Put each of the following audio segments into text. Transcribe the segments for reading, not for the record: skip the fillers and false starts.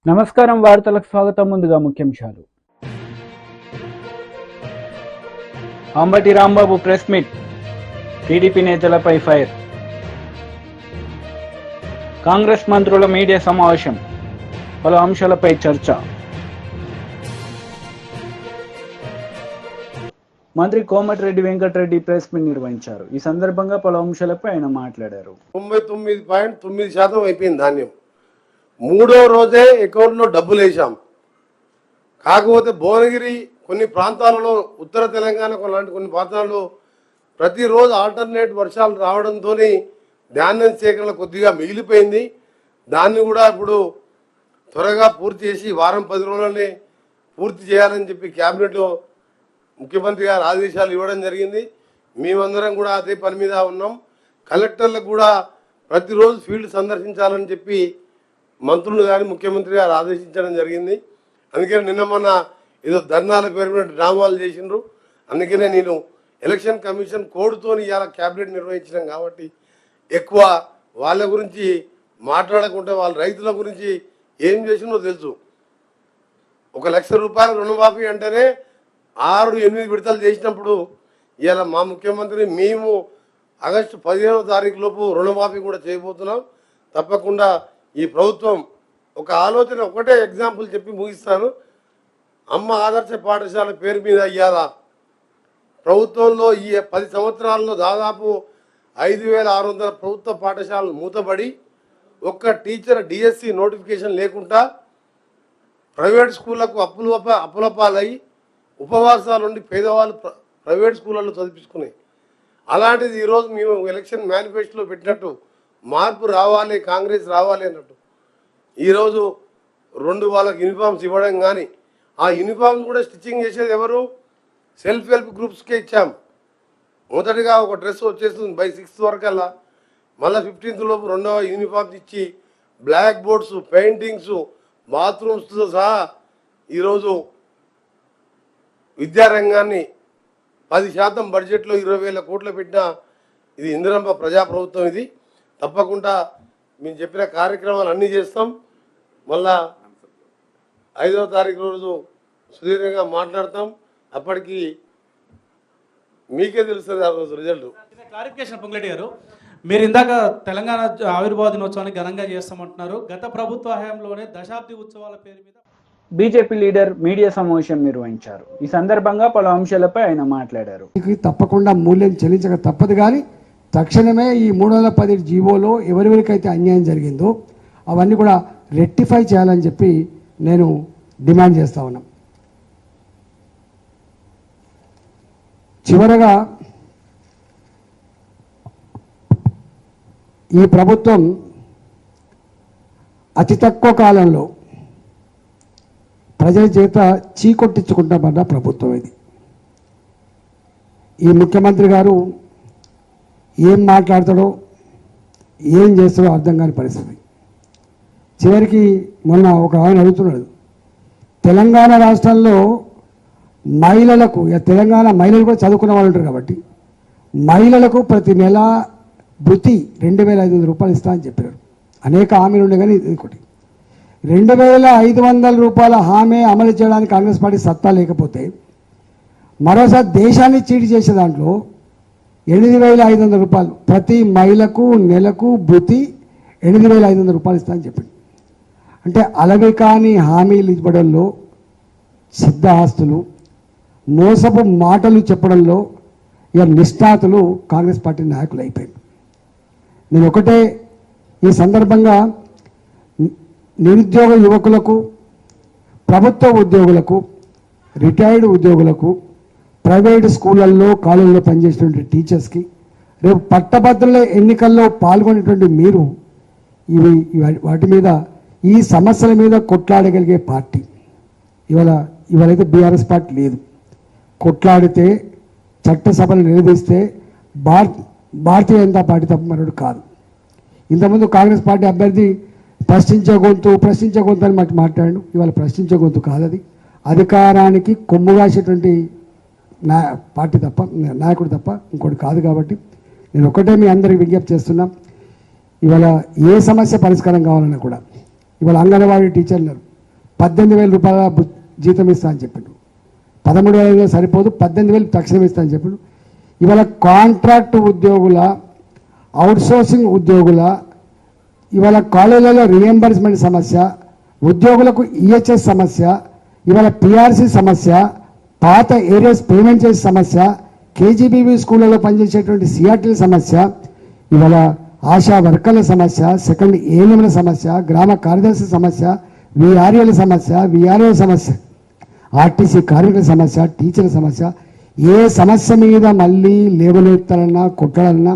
నమస్కారం, వార్తలకు స్వాగతం. ముందుగా ముఖ్యాంశాలు. Ambati Rambabu press meet, TDP నేతలపై ఫైర్. కాంగ్రెస్ మంత్రుల మీడియా సమావేశం, పలు అంశాలపై చర్చ. మంత్రి కోమటిరెడ్డి వెంకటరెడ్డి ప్రెస్ మీట్ నిర్వహించారు. ఈ సందర్భంగా పలు అంశాలపై ఆయన మాట్లాడారు. 99.9% అయిపోయింది ధాన్యం. మూడో రోజే అకౌంట్లో డబ్బులు వేసాం. కాకపోతే భువనగిరి కొన్ని ప్రాంతాలలో, ఉత్తర తెలంగాణ కొన్ని ప్రాంతాల్లో ప్రతిరోజు ఆల్టర్నేట్ వర్షాలు రావడంతో ధాన్యం సేకరణ కొద్దిగా మిగిలిపోయింది. దాన్ని కూడా ఇప్పుడు త్వరగా పూర్తి చేసి వారం 10 రోజులనే పూర్తి చేయాలని చెప్పి క్యాబినెట్లో ముఖ్యమంత్రి గారు ఆదేశాలు ఇవ్వడం జరిగింది. మేమందరం కూడా అదే పని మీద ఉన్నాం. కలెక్టర్లకు కూడా ప్రతిరోజు ఫీల్డ్ సందర్శించాలని చెప్పి మంత్రులు కానీ ముఖ్యమంత్రి గారు ఆదేశించడం జరిగింది. అందుకని నిన్న మొన్న ఏదో ధర్నాల పేరు మీద డ్రామాలు చేసిండ్రు. అందుకనే నేను ఎలక్షన్ కమిషన్ కోడ్తో ఇవాళ క్యాబినెట్ నిర్వహించినాం కాబట్టి ఎక్కువ వాళ్ళ గురించి మాట్లాడకుండా వాళ్ళ రైతుల గురించి ఏం చేసిందో తెలుసు. 1 లక్ష రూపాయల రుణమాఫీ అంటేనే 6-8 విడతలు చేసినప్పుడు ఇవాళ మా ముఖ్యమంత్రి మేము ఆగస్టు 15వ తారీఖు లోపు రుణమాఫీ కూడా చేయబోతున్నాం. తప్పకుండా ఈ ప్రభుత్వం ఒక ఆలోచన, ఒకటే ఎగ్జాంపుల్ చెప్పి ముగిస్తాను. అమ్మ ఆదర్శ పాఠశాల పేరు మీద ఇవాళ ప్రభుత్వంలో ఈ 10 సంవత్సరాల్లో దాదాపు 5,600 ప్రభుత్వ పాఠశాలలు మూతబడి ఒక్క టీచర్ డిఎస్సి నోటిఫికేషన్ లేకుండా ప్రైవేట్ స్కూళ్లకు అప్పులపాలై ఉపవాసాల నుండి పేదవాళ్ళు ప్రైవేట్ స్కూళ్ళల్లో చదివించుకున్నాయి. అలాంటిది ఈరోజు మేము ఎలక్షన్ మేనిఫెస్టోలో పెట్టినట్టు మార్పు రావాలి, కాంగ్రెస్ రావాలి అన్నట్టు ఈరోజు 2 వాళ్ళకి యూనిఫామ్స్ ఇవ్వడం, కానీ ఆ యూనిఫామ్స్ కూడా స్టిచ్చింగ్ చేసేది ఎవరు? సెల్ఫ్ హెల్ప్ గ్రూప్స్కే ఇచ్చాం. మొదటిగా ఒక డ్రెస్ వచ్చేస్తుంది బై 6th వరకల్లా, మళ్ళీ 15th లోపు 2వ యూనిఫామ్స్ ఇచ్చి బ్లాక్ బోర్డ్స్, పెయింటింగ్స్, బాత్రూమ్స్తో సహా ఈరోజు విద్యారంగాన్ని 10% బడ్జెట్లో 20,000 కోట్లు పెట్టిన ఇది ఇందిరమ్మ ప్రజాప్రభుత్వం. ఇది తప్పకుండా మేము చెప్పిన కార్యక్రమాలు అన్నీ చేస్తాం. మళ్ళా 5వ తారీఖు రోజు సుదీర్ఘంగా మాట్లాడతాం. అప్పటికి మీకే తెలుస్తుంది ఆ రోజు రిజల్ట్. క్లారిఫికేషన్ పొంగులేటి గారు, మీరు ఇందాక తెలంగాణ ఆవిర్భావ దినోత్సవాన్ని ఘనంగా చేస్తామంటున్నారు. గత ప్రభుత్వ హయాంలోనే దశాబ్ది ఉత్సవాల పేరు మీద బీజేపీ లీడర్ మీడియా సమావేశం నిర్వహించారు. ఈ సందర్భంగా పలు అంశాలపై ఆయన మాట్లాడారు. తప్పకుండా మూల్యం చెల్లించక తప్పదు, కానీ తక్షణమే ఈ 310 జీవోలో ఎవరెవరికైతే అన్యాయం జరిగిందో అవన్నీ కూడా రెక్టిఫై చేయాలని చెప్పి నేను డిమాండ్ చేస్తా ఉన్నా. చివరగా ఈ ప్రభుత్వం అతి తక్కువ కాలంలో ప్రజల చేత చీకొట్టించుకుంటామన్న ప్రభుత్వం ఇది. ఈ ముఖ్యమంత్రి గారు ఏం మాట్లాడతాడో ఏం చేస్తాడో అర్థం కాని పరిస్థితి. చివరికి మొన్న ఒక ఆయన అడుగుతున్నాడు, తెలంగాణ రాష్ట్రంలో మహిళలకు, తెలంగాణ మహిళలు కూడా చదువుకున్న వాళ్ళు ఉంటారు కాబట్టి మహిళలకు ప్రతి నెల భృతి 2,500 రూపాయలు ఇస్తా అని చెప్పారు. అనేక హామీలు ఉండే, కానీ ఇది ఒకటి 2,500 రూపాయల హామీ అమలు చేయడానికి కాంగ్రెస్ పార్టీ సత్తా లేకపోతే మరోసారి దేశాన్ని చీటి చేసే దాంట్లో 8,500 రూపాయలు ప్రతి మహిళకు నెలకు భృతి 8,500 రూపాయలు ఇస్తా అని చెప్పింది. అంటే అలవి కాని హామీలు ఇవ్వడంలో, సిద్ధహస్తులు, మోసపు మాటలు చెప్పడంలో ఇక నిష్ఠాతులు కాంగ్రెస్ పార్టీ నాయకులు అయిపోయింది. నేను ఒకటే ఈ సందర్భంగా నిరుద్యోగ యువకులకు, ప్రభుత్వ ఉద్యోగులకు, రిటైర్డ్ ఉద్యోగులకు, ప్రైవేటు స్కూళ్ళల్లో కాలేజీలో పనిచేసేటువంటి టీచర్స్కి, రేపు పట్టభద్రుల ఎన్నికల్లో పాల్గొనేటువంటి మీరు వాటి మీద, ఈ సమస్యల మీద కొట్లాడగలిగే పార్టీ ఇవాళైతే బీఆర్ఎస్ పార్టీ లేదు. కొట్లాడితే, చట్టసభలు నిలదీస్తే భారతీయ జనతా పార్టీ తప్ప మరొకటి కాదు. ఇంతకుముందు కాంగ్రెస్ పార్టీ అభ్యర్థి ప్రశ్నించే గొంతు అని మాట్లాడు. ఇవాళ ప్రశ్నించే గొంతు కాదది. అధికారానికి కొమ్ము కాసేటువంటి పార్టీ తప్ప, నాయకుడు తప్ప ఇంకోటి కాదు. కాబట్టి నేను ఒకటే మీ అందరికి విజ్ఞప్తి చేస్తున్నా, ఇవాళ ఏ సమస్య పరిష్కారం కావాలన్నా కూడా, ఇవాళ అంగన్వాడీ టీచర్లు 18,000 రూపాయల జీతం ఇస్తా అని చెప్పిండు. 13,000 సరిపోదు, 18,000 తక్షణం ఇస్తా అని చెప్పిండు. ఇవాళ కాంట్రాక్ట్ ఉద్యోగుల, అవుట్సోర్సింగ్ ఉద్యోగుల, ఇవాళ కాలేజీలలో రియంబర్స్మెంట్ సమస్య, ఉద్యోగులకు ఈహెచ్ఎస్ సమస్య, ఇవాళ పిఆర్సీ సమస్య, పాత ఏరియాస్ పేమెంట్ చేసే సమస్య, కేజీబీవీ స్కూళ్ళలో పనిచేసేటువంటి సిఆర్టీల సమస్య, ఇవాళ ఆశా వర్కర్ల సమస్య, సెకండ్ ఏఎన్ఎంల సమస్య, గ్రామ కార్యదర్శి సమస్య, విఆర్ఏల సమస్య, విఆర్ఓ సమస్య, ఆర్టీసీ కార్మికుల సమస్య, టీచర్ల సమస్య, ఏ సమస్య మీద మళ్ళీ లేవనెత్తాలన్నా కొట్టాలన్నా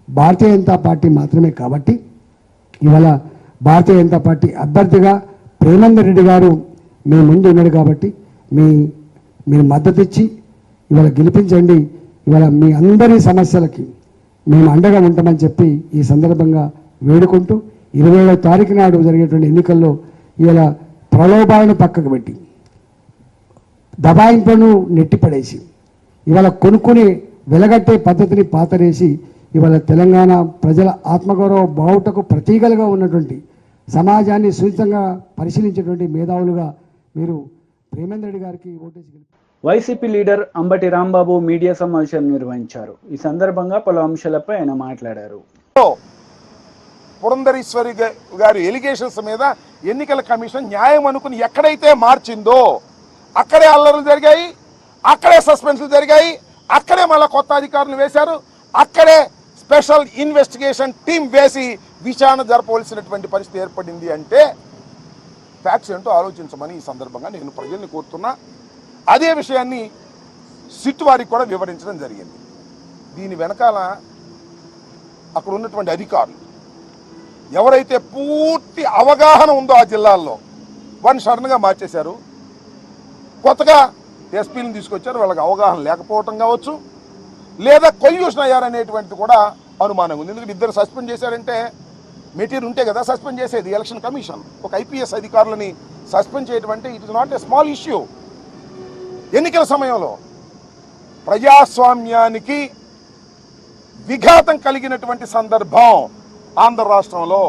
భారతీయ జనతా పార్టీ మాత్రమే. కాబట్టి ఇవాళ భారతీయ జనతా పార్టీ అభ్యర్థిగా ప్రేమేందర్ రెడ్డి గారు మీ ముందు ఉన్నాడు. కాబట్టి మీరు మద్దతు ఇచ్చి ఇవాళ గెలిపించండి. ఇవాళ మీ అందరి సమస్యలకి మేము అండగా ఉంటామని చెప్పి ఈ సందర్భంగా వేడుకుంటూ 27వ తారీఖు నాడు జరిగేటువంటి ఎన్నికల్లో ఇవాళ ప్రలోభాలను పక్కకు పెట్టి, దబాయింపులను నెట్టిపడేసి, ఇవాళ కొనుక్కుని వెలగట్టే పద్ధతిని పాతరేసి, ఇవాళ తెలంగాణ ప్రజల ఆత్మగౌరవ బావుటకు ప్రతీకలుగా ఉన్నటువంటి, సమాజాన్ని సున్నితంగా పరిశీలించేటువంటి మేధావులుగా మీరు ప్రేమేందర్ రెడ్డి గారికి ఓటేసి గెలిపారు. YCP leader Ambati Rambabu media సమావేశం నిర్వహించారు. ఈ సందర్భంగా పలు అంశాలపై ఆయన మాట్లాడారు. పురంధరేశ్వరి గారి ఎలిగేషన్స్ మీద ఎన్నికల కమిషన్ న్యాయం అనుకుని ఎక్కడైతే మార్చిందో అక్కడే అల్లర్లు జరిగాయి, అక్కడే సస్పెన్షన్లు జరిగాయి, అక్కడే మళ్ళీ కొత్త అధికారులు వేశారు, అక్కడే స్పెషల్ ఇన్వెస్టిగేషన్ టీం వేసి విచారణ జరపవలసినటువంటి పరిస్థితి ఏర్పడింది. అంటే ఫ్యాక్ట్స్ ఏంటో ఆలోచించమని ఈ సందర్భంగా నేను ప్రజల్ని కోరుతున్నా. అదే విషయాన్ని సిట్ వారికి కూడా వివరించడం జరిగింది. దీని వెనకాల అక్కడ ఉన్నటువంటి అధికారులు ఎవరైతే పూర్తి అవగాహన ఉందో ఆ జిల్లాల్లో వారిని సడన్గా మార్చేశారు. కొత్తగా ఎస్పీలను తీసుకొచ్చారు. వాళ్ళకి అవగాహన లేకపోవటం కావచ్చు, లేదా కొల్యూషన్ అయ్యారనేటువంటిది కూడా అనుమానం ఉంది. ఎందుకంటే ఇద్దరు సస్పెండ్ చేశారంటే మెటీరియల్ ఉంటే కదా సస్పెండ్ చేసేది. ఎలక్షన్ కమిషన్ ఒక ఐపీఎస్ అధికారులని సస్పెండ్ చేయడం అంటే it is not a small issue. ఎన్నికల సమయంలో ప్రజాస్వామ్యానికి విఘాతం కలిగినటువంటి సందర్భం ఆంధ్ర రాష్ట్రంలో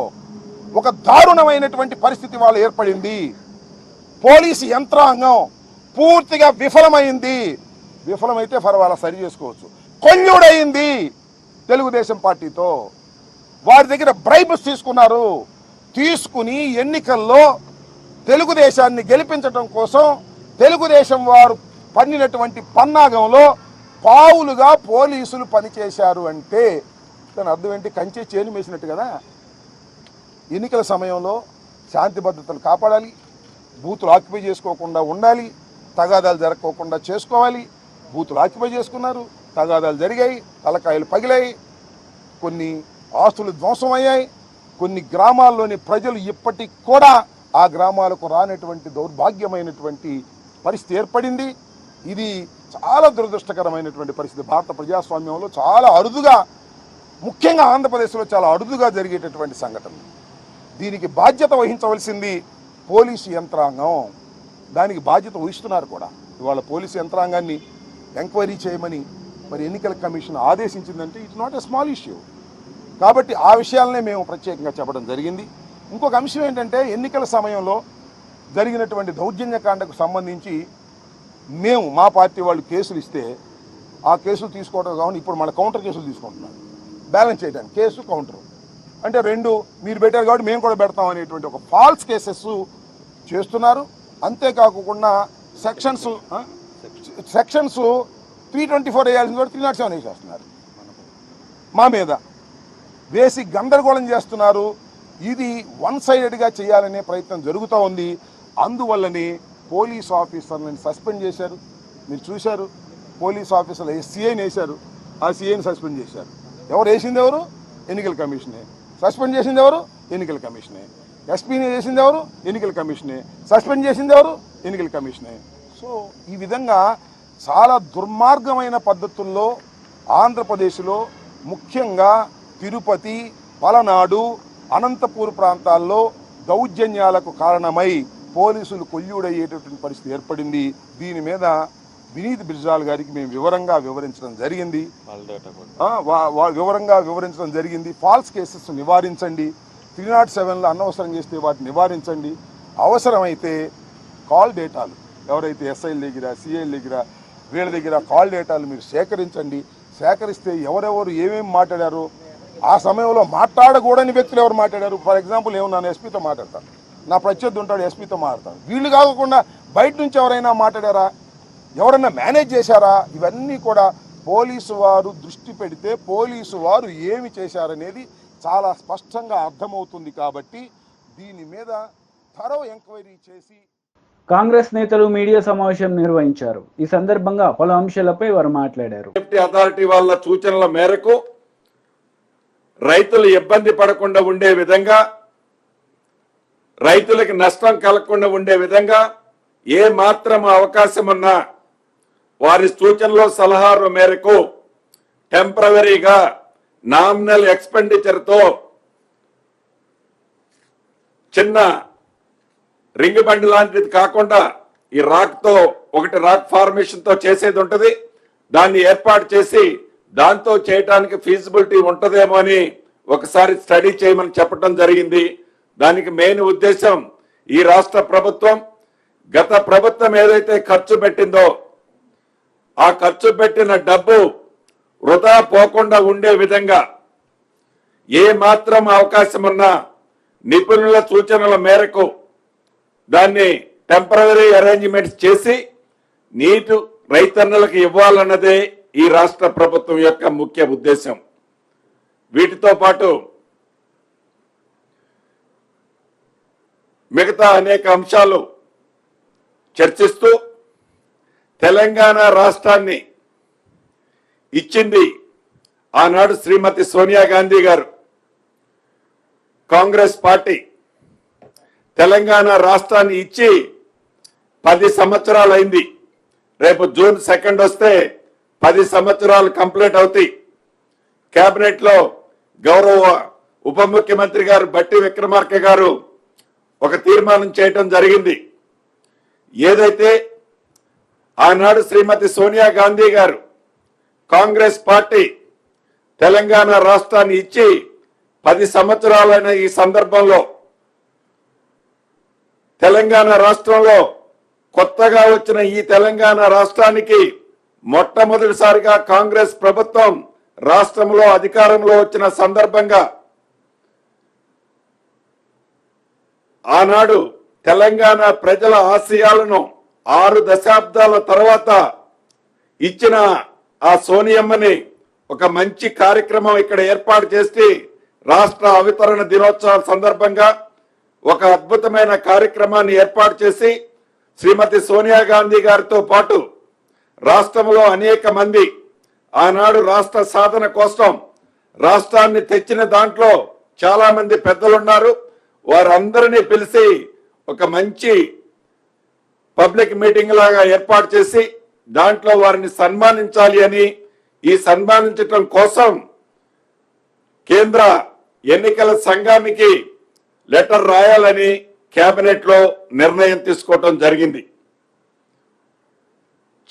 ఒక దారుణమైనటువంటి పరిస్థితి వాళ్ళు ఏర్పడింది. పోలీసు యంత్రాంగం పూర్తిగా విఫలమైంది. విఫలమైతే పర్వాలా సరి చేసుకోవచ్చు. కొల్లుడయింది తెలుగుదేశం పార్టీతో. వారి దగ్గర బ్రైబ్స్ తీసుకున్నారు. తీసుకుని ఎన్నికల్లో తెలుగుదేశాన్ని గెలిపించడం కోసం తెలుగుదేశం వారు పన్నినటువంటి పన్నాగంలో పావులుగా పోలీసులు పనిచేశారు. అంటే దాని అర్థం ఏంటి? కంచె చేను వేసినట్టు కదా. ఎన్నికల సమయంలో శాంతి భద్రతలు కాపాడాలి, బూతులు ఆక్యుపై చేసుకోకుండా ఉండాలి, తగాదాలు జరగకోకుండా చేసుకోవాలి. బూతులు ఆక్యుపై చేసుకున్నారు, తగాదాలు జరిగాయి, తలకాయలు పగిలాయి, కొన్ని ఆస్తులు ధ్వంసమయ్యాయి. కొన్ని గ్రామాల్లోని ప్రజలు ఇప్పటికి కూడా ఆ గ్రామాలకు రానటువంటి దౌర్భాగ్యమైనటువంటి పరిస్థితి ఏర్పడింది. ఇది చాలా దురదృష్టకరమైనటువంటి పరిస్థితి. భారత ప్రజాస్వామ్యంలో చాలా అరుదుగా, ముఖ్యంగా ఆంధ్రప్రదేశ్లో చాలా అరుదుగా జరిగేటటువంటి సంఘటన. దీనికి బాధ్యత వహించవలసింది పోలీసు యంత్రాంగం. దానికి బాధ్యత వహిస్తున్నారు కూడా. ఇవాళ పోలీసు యంత్రాంగాన్ని ఎంక్వైరీ చేయమని మరి ఎన్నికల కమిషన్ ఆదేశించిందంటే it's not a small issue. కాబట్టి ఆ విషయాలనే మేము ప్రత్యేకంగా చెప్పడం జరిగింది. ఇంకొక అంశం ఏంటంటే, ఎన్నికల సమయంలో జరిగినటువంటి దౌర్జన్యకాండకు సంబంధించి మేము మా పార్టీ వాళ్ళు కేసులు ఇస్తే ఆ కేసులు తీసుకోవడం కావాలి. ఇప్పుడు మన కౌంటర్ కేసులు తీసుకుంటున్నారు బ్యాలెన్స్ చేయడానికి. కేసు కౌంటర్ అంటే రెండు మీరు పెట్టారు కాబట్టి మేము కూడా పెడతాం అనేటువంటి ఒక ఫాల్స్ కేసెస్ చేస్తున్నారు. అంతేకాకుండా సెక్షన్స్ 324 వేయాల్సింది కూడా 307 వేసేస్తున్నారు. మా మీద వేసి గందరగోళం చేస్తున్నారు. ఇది వన్ సైడెడ్గా చేయాలనే ప్రయత్నం జరుగుతూ ఉంది. అందువల్లనే పోలీస్ ఆఫీసర్లను సస్పెండ్ చేశారు. మీరు చూశారు, పోలీస్ ఆఫీసర్లు సీఐని వేశారు, ఆ సీఐని సస్పెండ్ చేశారు. ఎవరు వేసింది? ఎవరు? ఎన్నికల కమిషనే. సస్పెండ్ చేసింది ఎవరు? ఎన్నికల కమిషనే. ఎస్పీని చేసింది ఎవరు? ఎన్నికల కమిషనే. సస్పెండ్ చేసింది ఎవరు? ఎన్నికల కమిషనే. సో ఈ విధంగా చాలా దుర్మార్గమైన పద్ధతుల్లో ఆంధ్రప్రదేశ్లో, ముఖ్యంగా తిరుపతి, పలనాడు, అనంతపూర్ ప్రాంతాల్లో దౌర్జన్యాలకు కారణమై పోలీసులు కొల్లుడయ్యేటటువంటి పరిస్థితి ఏర్పడింది. దీని మీద వినీత్ బిర్జాల్ గారికి మేము వివరంగా వివరించడం జరిగింది. ఫాల్స్ కేసెస్ నివారించండి, 307లో అనవసరం చేస్తే వాటిని నివారించండి. అవసరమైతే కాల్ డేటాలు ఎవరైతే ఎస్ఐల దగ్గర, సిఐల దగ్గర, వీళ్ళ దగ్గర కాల్ డేటాలు మీరు సేకరించండి. సేకరిస్తే ఎవరెవరు ఏమేమి మాట్లాడారో, ఆ సమయంలో మాట్లాడకూడని వ్యక్తులు ఎవరు మాట్లాడారు. ఫర్ ఎగ్జాంపుల్ నేను ఎస్పీతో మాట్లాడతాను, నా ప్రత్యర్థి ఉంటాడు ఎస్పీతో మాట్లాడతాను. వీళ్ళు కాకుండా బయట నుంచి ఎవరైనా మాట్లాడారా, ఎవరైనా మేనేజ్ చేశారా, ఇవన్నీ కూడా పోలీసు వారు దృష్టి పెడితే పోలీసు వారు ఏమి చేశారనేది చాలా స్పష్టంగా అర్థమవుతుంది. కాబట్టి దీని మీద థరో ఎంక్వైరీ చేసి కాంగ్రెస్ నేతలు మీడియా సమావేశం నిర్వహించారు. ఈ సందర్భంగా పలు అంశాలపై వారు మాట్లాడారు. సేఫ్టీ అథారిటీ వాళ్ళ సూచనల మేరకు రైతులు ఇబ్బంది పడకుండా ఉండే విధంగా, రైతులకు నష్టం కలగకుండా ఉండే విధంగా ఏ మాత్రం అవకాశం ఉన్నా వారి సూచనలు సలహాల మేరకు టెంపరవరీగా నామినల్ ఎక్స్పెండిచర్తో చిన్న రింగ్ బండి లాంటిది కాకుండా ఈ రాక్తో ఒకటి రాక్ ఫార్మేషన్తో చేసేది ఉంటుంది. దాన్ని ఏర్పాటు చేసి దాంతో చేయటానికి ఫీజిబిలిటీ ఉంటుందేమో అని ఒకసారి స్టడీ చేయమని చెప్పడం జరిగింది. దానికి మెయిన్ ఉద్దేశం ఈ రాష్ట్ర ప్రభుత్వం గత ప్రభుత్వం ఏదైతే ఖర్చు పెట్టిందో ఆ ఖర్చు పెట్టిన డబ్బు వృధా పోకుండా ఉండే విధంగా ఏ మాత్రం అవకాశం ఉన్నా నిపుణుల సూచనల మేరకు దాన్ని టెంపరరీ అరేంజ్మెంట్స్ చేసి నీటి రైతన్నలకు ఇవ్వాలన్నదే ఈ రాష్ట్ర ప్రభుత్వం యొక్క ముఖ్య ఉద్దేశం. వీటితో పాటు మిగతా అనేక అంశాలు చర్చిస్తూ తెలంగాణ రాష్ట్రాన్ని ఇచ్చింది ఆనాడు శ్రీమతి సోనియా గాంధీ గారు. కాంగ్రెస్ పార్టీ తెలంగాణ రాష్ట్రాన్ని ఇచ్చి 10 సంవత్సరాలు అయింది. రేపు జూన్ 2 వస్తే 10 సంవత్సరాలు కంప్లీట్ అవుతాయి. కేబినెట్ లో గౌరవ ఉప ముఖ్యమంత్రి గారు బట్టి విక్రమార్క గారు ఒక తీర్మానం చేయటం జరిగింది. ఏదైతే ఆనాడు శ్రీమతి సోనియా గాంధీ గారు కాంగ్రెస్ పార్టీ తెలంగాణ రాష్ట్రాన్ని ఇచ్చి 10 సంవత్సరాలైన ఈ సందర్భంలో తెలంగాణ రాష్ట్రంలో కొత్తగా వచ్చిన ఈ తెలంగాణ రాష్ట్రానికి మొట్టమొదటిసారిగా కాంగ్రెస్ ప్రభుత్వం రాష్ట్రంలో అధికారంలో వచ్చిన సందర్భంగా ఆనాడు తెలంగాణ ప్రజల ఆశయాలను 6 దశాబ్దాల తర్వాత ఇచ్చిన ఆ సోనియమ్మని ఒక మంచి కార్యక్రమం ఇక్కడ ఏర్పాటు చేసి రాష్ట్ర అవతరణ దినోత్సవం సందర్భంగా ఒక అద్భుతమైన కార్యక్రమాన్ని ఏర్పాటు చేసి శ్రీమతి సోనియా గాంధీ గారితో పాటు రాష్ట్రంలో అనేక మంది ఆనాడు రాష్ట్ర సాధన కోసం రాష్ట్రాన్ని తెచ్చిన దాంట్లో చాలా మంది పెద్దలున్నారు. వారందరినీ పిలిచి ఒక మంచి పబ్లిక్ మీటింగ్ లాగా ఏర్పాటు చేసి దాంట్లో వారిని సన్మానించాలి అని, ఈ సన్మానించటం కోసం కేంద్ర ఎన్నికల సంఘానికి లెటర్ రాయాలని కేబినెట్ లో నిర్ణయం తీసుకోవటం జరిగింది.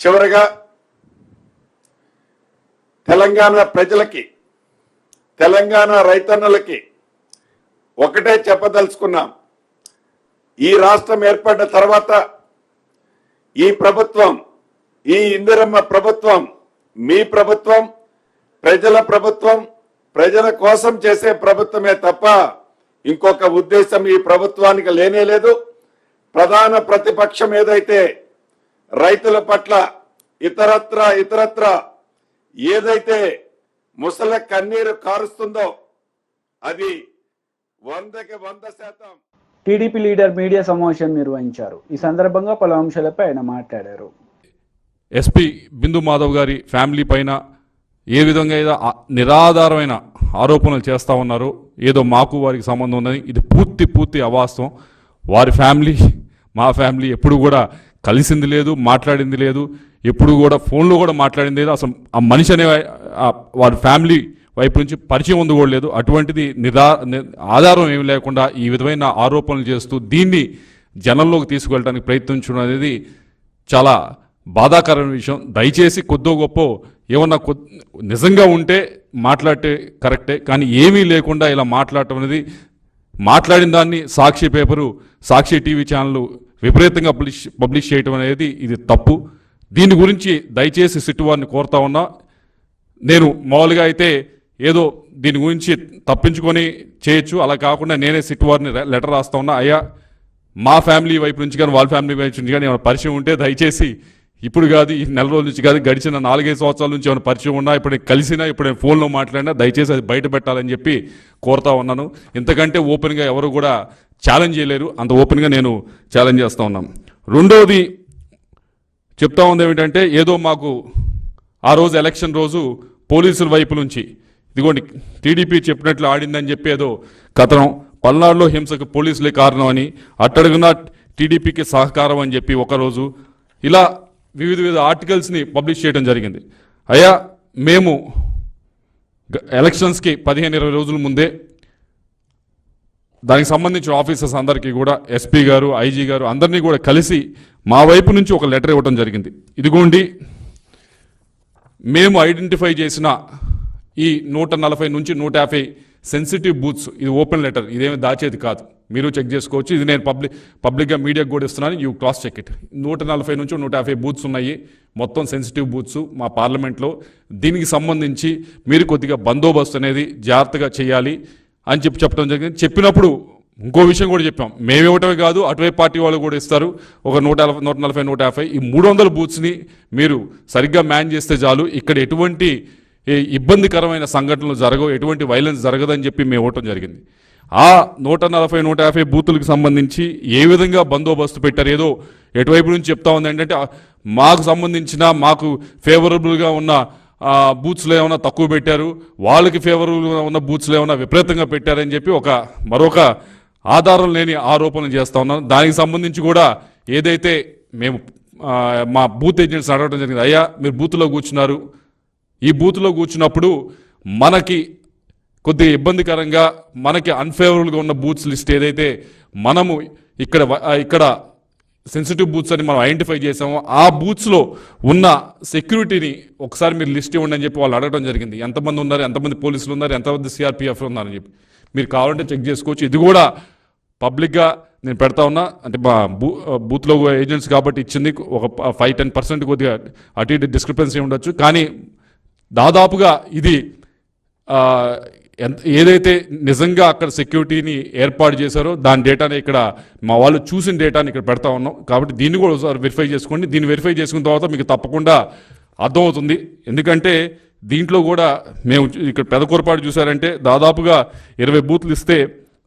చివరగా తెలంగాణ ప్రజలకి, తెలంగాణ రైతన్నలకి ఒకటే చెప్పదలుచుకున్నాం. ఈ రాష్ట్రం ఏర్పడిన తర్వాత ఈ ప్రభుత్వం, ఈ ఇందిరమ్మ ప్రభుత్వం మీ ప్రభుత్వం, ప్రజల ప్రభుత్వం, ప్రజల కోసం చేసే ప్రభుత్వమే తప్ప ఇంకొక ఉద్దేశం ఈ ప్రభుత్వానికి లేనే లేదు. ప్రధాన ప్రతిపక్షం ఏదైతే రైతుల పట్ల ఇతరత్ర ఏదైతే ముసల కన్నీరు కారుస్తుందో అది 100కి 100%. టీడీపీ లీడర్ మీడియా సమావేశం నిర్వహించారు. ఈ సందర్భంగా పలు అంశాలపై ఆయన మాట్లాడారు. ఎస్పీ బిందు మాధవ్ గారి ఫ్యామిలీ పైన ఏ విధంగా ఏదో నిరాధారమైన ఆరోపణలు చేస్తూ ఉన్నారు, ఏదో మాకు వారికి సంబంధం ఉందని. ఇది పూర్తి అవాస్తవం. వారి ఫ్యామిలీ మా ఫ్యామిలీ ఎప్పుడు కూడా కలిసింది లేదు, మాట్లాడింది లేదు, ఎప్పుడు కూడా ఫోన్లో కూడా మాట్లాడింది లేదు. అసలు ఆ మనిషి అనే వారి ఫ్యామిలీ వైపు నుంచి పరిచయం ఉంది కూడా లేదు. అటువంటిది ఆధారం ఏమి లేకుండా ఈ విధమైన ఆరోపణలు చేస్తూ దీన్ని జనంలోకి తీసుకువెళ్ళడానికి ప్రయత్నించడం అనేది చాలా బాధాకరమైన విషయం. దయచేసి కొద్దో గొప్ప ఏమన్నా నిజంగా ఉంటే మాట్లాడితే కరెక్టే, కానీ ఏమీ లేకుండా ఇలా మాట్లాడటం అనేది, మాట్లాడిన దాన్ని సాక్షి పేపరు, సాక్షి టీవీ ఛానల్ విపరీతంగా పబ్లిష్ చేయటం అనేది ఇది తప్పు. దీని గురించి దయచేసి సిట్టు వారిని కోరుతా ఉన్నా. నేను మామూలుగా అయితే ఏదో దీని గురించి తప్పించుకొని చేయొచ్చు, అలా కాకుండా నేనే సిట్టు వారిని లెటర్ రాస్తా ఉన్నా. అయ్యా, మా ఫ్యామిలీ వైపు నుంచి కానీ వాళ్ళ ఫ్యామిలీ వైపు నుంచి కానీ ఏమైనా పరిచయం ఉంటే దయచేసి ఇప్పుడు కాదు, ఈ నెల రోజుల నుంచి కాదు, గడిచిన 4-5 సంవత్సరాల నుంచి ఏమైనా పరిచయం ఉన్నా, ఇప్పుడు నేను కలిసినా, ఇప్పుడు నేను ఫోన్లో మాట్లాడినా దయచేసి అది బయట పెట్టాలని చెప్పి కోరుతా ఉన్నాను. ఇంతకంటే ఓపెన్గా ఎవరు కూడా ఛాలెంజ్ చేయలేరు, అంత ఓపెన్గా నేను ఛాలెంజ్ చేస్తూ ఉన్నాను. రెండవది చెప్తా ఉంది ఏమిటంటే, ఏదో మాకు ఆ రోజు ఎలక్షన్ రోజు పోలీసుల వైపు నుంచి ఇదిగోండి టీడీపీ చెప్పినట్లు ఆడిందని చెప్పి ఏదో కథనం, పల్నాడులో హింసకు పోలీసులే కారణం అని, అట్టడుగున టీడీపీకి సహకారం అని చెప్పి ఒకరోజు ఇలా వివిధ ఆర్టికల్స్ని పబ్లిష్ చేయడం జరిగింది. అయ్యా, మేము ఎలక్షన్స్కి 15-20 రోజుల ముందే దానికి సంబంధించిన ఆఫీసర్స్ అందరికీ కూడా, ఎస్పీ గారు, ఐజీ గారు అందరినీ కూడా కలిసి మా వైపు నుంచి ఒక లెటర్ ఇవ్వడం జరిగింది. ఇదిగోండి మేము ఐడెంటిఫై చేసిన ఈ 140 నుంచి 150 సెన్సిటివ్ బూత్స్, ఇది ఓపెన్ లెటర్, ఇదేమి దాచేది కాదు, మీరు చెక్ చేసుకోవచ్చు. ఇది నేను పబ్లిక్గా మీడియాకు కూడా ఇస్తున్నాను, యూ క్రాస్ చెక్ ఇట్. 140 నుంచి 150 బూత్స్ ఉన్నాయి, మొత్తం సెన్సిటివ్ బూత్స్ మా పార్లమెంట్లో. దీనికి సంబంధించి మీరు కొద్దిగా బందోబస్తు అనేది జాగ్రత్తగా చేయాలి అని చెప్పడం జరిగింది. చెప్పినప్పుడు ఇంకో విషయం కూడా చెప్పాం, మేము ఇవ్వటమే కాదు, అటువైపు పార్టీ వాళ్ళు కూడా ఇస్తారు, ఒక 140, 150 ఈ 300 బూత్స్ని మీరు సరిగ్గా మ్యాన్ చేస్తే చాలు, ఇక్కడ ఎటువంటి ఇబ్బందికరమైన సంఘటనలు జరగవు, ఎటువంటి వైలెన్స్ జరగదని చెప్పి మేము ఇవ్వటం జరిగింది. ఆ 140, 150 బూతులకు సంబంధించి ఏ విధంగా బందోబస్తు పెట్టారు, ఏదో ఎటువైపు నుంచి చెప్తా ఉంది ఏంటంటే మాకు సంబంధించిన, మాకు ఫేవరబుల్గా ఉన్న బూత్స్లో ఏమైనా తక్కువ పెట్టారు, వాళ్ళకి ఫేవరబుల్గా ఉన్న బూత్స్లో ఏమైనా విపరీతంగా పెట్టారని చెప్పి మరొక ఆధారం లేని ఆరోపణలు చేస్తూ ఉన్నాను. దానికి సంబంధించి కూడా ఏదైతే మేము మా బూత్ ఏజెంట్స్ అడగడం జరిగింది, అయ్యా మీరు బూత్లో కూర్చున్నారు, ఈ బూత్లో కూర్చున్నప్పుడు మనకి కొద్దిగా ఇబ్బందికరంగా, మనకి అన్ఫేవరబుల్గా ఉన్న బూత్స్ లిస్ట్ ఏదైతే మనము ఇక్కడ సెన్సిటివ్ బూత్స్ అని మనం ఐడెంటిఫై చేసామో ఆ బూత్స్లో ఉన్న సెక్యూరిటీని ఒకసారి మీరు లిస్ట్ ఇవ్వండి అని చెప్పి వాళ్ళు అడగడం జరిగింది. ఎంతమంది ఉన్నారు, ఎంతమంది పోలీసులు ఉన్నారు, ఎంతమంది సిఆర్పిఎఫ్ ఉన్నారని చెప్పి మీరు కావాలంటే చెక్ చేసుకోవచ్చు. ఇది కూడా పబ్లిక్గా నేను పెడతా ఉన్నా, అంటే మా బూత్లో ఏజెంట్స్ కాబట్టి ఇచ్చింది, ఒక 5-10% కొద్దిగా అటు ఇటు డిస్క్రిపెన్సీ ఉండొచ్చు, కానీ దాదాపుగా ఇది ఏదైతే నిజంగా అక్కడ సెక్యూరిటీని ఏర్పాటు చేశారో దాని డేటాని ఇక్కడ మా వాళ్ళు చూసిన డేటాని ఇక్కడ పెడతా ఉన్నాం. కాబట్టి దీన్ని కూడా ఒకసారి వెరిఫై చేసుకోండి. దీన్ని వెరిఫై చేసుకున్న తర్వాత మీకు తప్పకుండా అర్థమవుతుంది. ఎందుకంటే దీంట్లో కూడా మేము ఇక్కడ పెదకూరపాటు చూసారంటే దాదాపుగా 20 బూత్లు ఇస్తే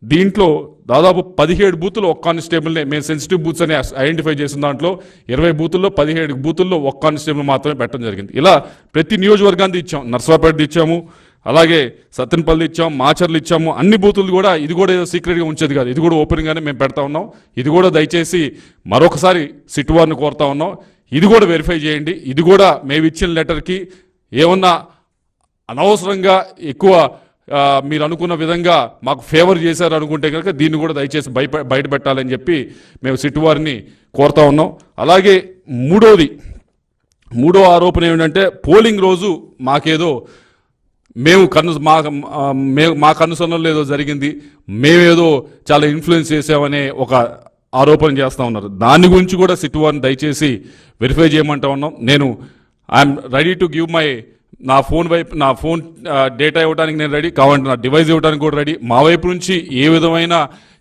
దీంట్లో దాదాపు 17 బూతులు ఒక్క కానిస్టేబుల్నే మేము సెన్సిటివ్ బూత్స్ అని ఐడెంటిఫై చేసిన దాంట్లో 20 బూతుల్లో 17 బూతుల్లో ఒక్క కానిస్టేబుల్ మాత్రమే పెట్టడం జరిగింది. ఇలా ప్రతి నియోజకవర్గాన్ని ఇచ్చాం, నర్సరాపేట ఇచ్చాము, అలాగే సత్తెనపల్లి ఇచ్చాం, మాచర్లు ఇచ్చాము, అన్ని బూతులు కూడా. ఇది కూడా ఏదో సీక్రెట్గా ఉంచేది కాదు, ఇది కూడా ఓపెన్గానే మేము పెడతా ఉన్నాం. ఇది కూడా దయచేసి మరొకసారి సిట్టు వారిని కోరుతా ఉన్నాం, ఇది కూడా వెరిఫై చేయండి. ఇది కూడా మేము ఇచ్చిన లెటర్కి ఏమన్నా అనవసరంగా ఎక్కువ మీరు అనుకున్న విధంగా మాకు ఫేవర్ చేశారు అనుకుంటే కనుక దీన్ని కూడా దయచేసి బయట పెట్టాలని చెప్పి మేము సిట్టు వారిని కోరుతా ఉన్నాం. అలాగే మూడో ఆరోపణ ఏమిటంటే పోలింగ్ రోజు మాకేదో మా కనుసన్నలో ఏదో జరిగింది, మేమేదో చాలా ఇన్ఫ్లుయెన్స్ చేసామనే ఒక ఆరోపణ చేస్తూ ఉన్నారు. దాని గురించి కూడా సిట్టు వారిని దయచేసి వెరిఫై చేయమంటా ఉన్నాం. నేను ఐఎమ్ రెడీ టు గివ్ నా ఫోన్ డేటా ఇవ్వడానికి నేను రెడీ, కావాలంటే నా డివైస్ ఇవ్వడానికి కూడా రెడీ. మా వైపు నుంచి ఏ విధమైన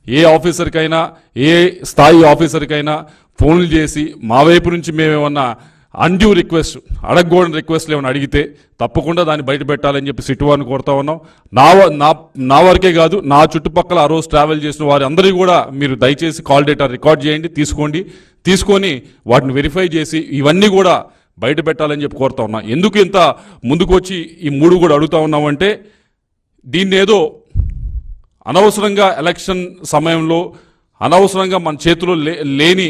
ఏ ఆఫీసర్కైనా, ఏ స్థాయి ఆఫీసర్కైనా ఫోన్లు చేసి మా వైపు నుంచి మేమేమన్నా అన్డ్యూ రిక్వెస్ట్, అడగకూడని రిక్వెస్ట్లు ఏమైనా అడిగితే తప్పకుండా దాన్ని బయట పెట్టాలని చెప్పి సిట్టు వారిని కోరుతా ఉన్నాం. నా వరకే కాదు, నా చుట్టుపక్కల ఆ రోజు ట్రావెల్ చేసిన వారి అందరికీ కూడా మీరు దయచేసి కాల్ డేటా రికార్డ్ చేయండి, తీసుకొని వాటిని వెరిఫై చేసి ఇవన్నీ కూడా బయట పెట్టాలని చెప్పి కోరుతా ఉన్నా. ఎందుకు ఇంత ముందుకు వచ్చి ఈ 3 కూడా అడుగుతా ఉన్నామంటే, దీన్ని ఏదో అనవసరంగా ఎలక్షన్ సమయంలో అనవసరంగా మన చేతిలో లేని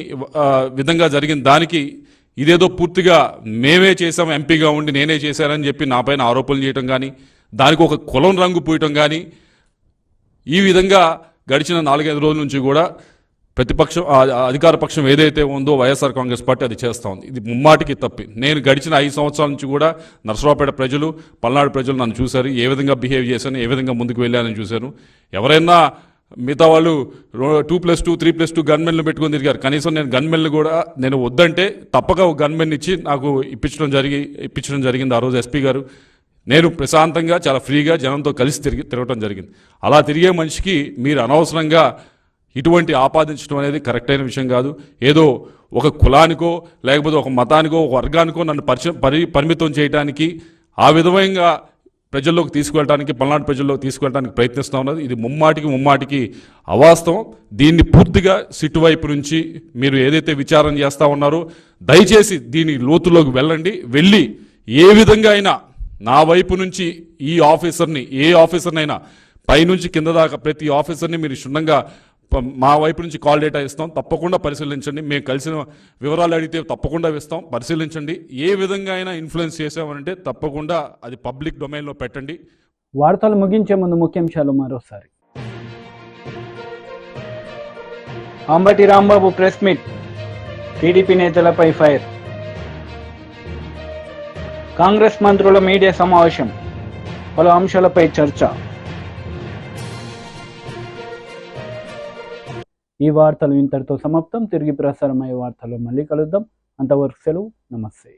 విధంగా జరిగిన దానికి ఇదేదో పూర్తిగా మేమే చేసాం, ఎంపీగా ఉండి నేనే చేశానని చెప్పి నా పైన ఆరోపణలు చేయడం కానీ, దానికి ఒక కులం రంగు పూయటం కానీ ఈ విధంగా గడిచిన 4-5 రోజుల నుంచి కూడా ప్రతిపక్షం అధికార పక్షం ఏదైతే ఉందో వైఎస్ఆర్ కాంగ్రెస్ పార్టీ అది చేస్తూ ఉంది. ఇది ముమ్మాటికి తప్పి. నేను గడిచిన 5 సంవత్సరాల నుంచి కూడా నరసరావుపేట ప్రజలు, పల్నాడు ప్రజలు నన్ను చూశారు, ఏ విధంగా బిహేవ్ చేశాను, ఏ విధంగా ముందుకు వెళ్ళానని చూశాను. ఎవరైనా మిగతా వాళ్ళు 2+2 3+2 గన్మెన్లు పెట్టుకొని తిరిగారు. కనీసం నేను గన్మెన్లు కూడా నేను వద్దంటే తప్పక ఒక గన్మెన్ ఇచ్చి నాకు ఇప్పించడం జరిగింది ఆ రోజు ఎస్పీ గారు. నేను ప్రశాంతంగా చాలా ఫ్రీగా జనంతో కలిసి తిరగటం జరిగింది. అలా తిరిగే మనిషికి మీరు అనవసరంగా ఇటువంటి ఆపాదించడం అనేది కరెక్ట్ అయిన విషయం కాదు. ఏదో ఒక కులానికో లేకపోతే ఒక మతానికో ఒక వర్గానికో నన్ను పరిమితం చేయడానికి ఆ విధంగా ప్రజల్లోకి తీసుకువెళ్ళడానికి, పల్నాడు ప్రజల్లోకి తీసుకువెళ్ళడానికి ప్రయత్నిస్తూ ఉన్నది. ఇది ముమ్మాటికి అవాస్తవం. దీన్ని పూర్తిగా సిట్టు వైపు నుంచి మీరు ఏదైతే విచారణ చేస్తూ ఉన్నారో దయచేసి దీని లోతులోకి వెళ్ళి ఏ విధంగా అయినా నా వైపు నుంచి ఈ ఆఫీసర్ని, ఏ ఆఫీసర్నైనా పైనుంచి కింద దాకా ప్రతి ఆఫీసర్ని మీరు క్షుణ్ణంగా మా వైపు నుంచి కాల్ డేటా ఇస్తాం, తప్పకుండా పరిశీలించండి. మేము కలిసిన వివరాలు అడిగితే తప్పకుండా ఇస్తాం, పరిశీలించండి. ఏ విధంగా అయినా ఇన్ఫ్లుయెన్స్ చేసామనంటే తప్పకుండా అది పబ్లిక్ డొమైన్లో పెట్టండి. వార్తలు ముగించే ముందు ముఖ్యాంశాలు మరోసారి. Ambati Rambabu press meet, TDP నేతలపై ఫైర్. కాంగ్రెస్ మంత్రుల మీడియా సమావేశం, పలు అంశాలపై చర్చ. ఈ వార్తలు ఇంతటితో సమాప్తం. తిరిగి ప్రసారమయ్యే వార్తల్లో మళ్ళీ కలుద్దాం. అంతవరకు సెలవు. నమస్తే.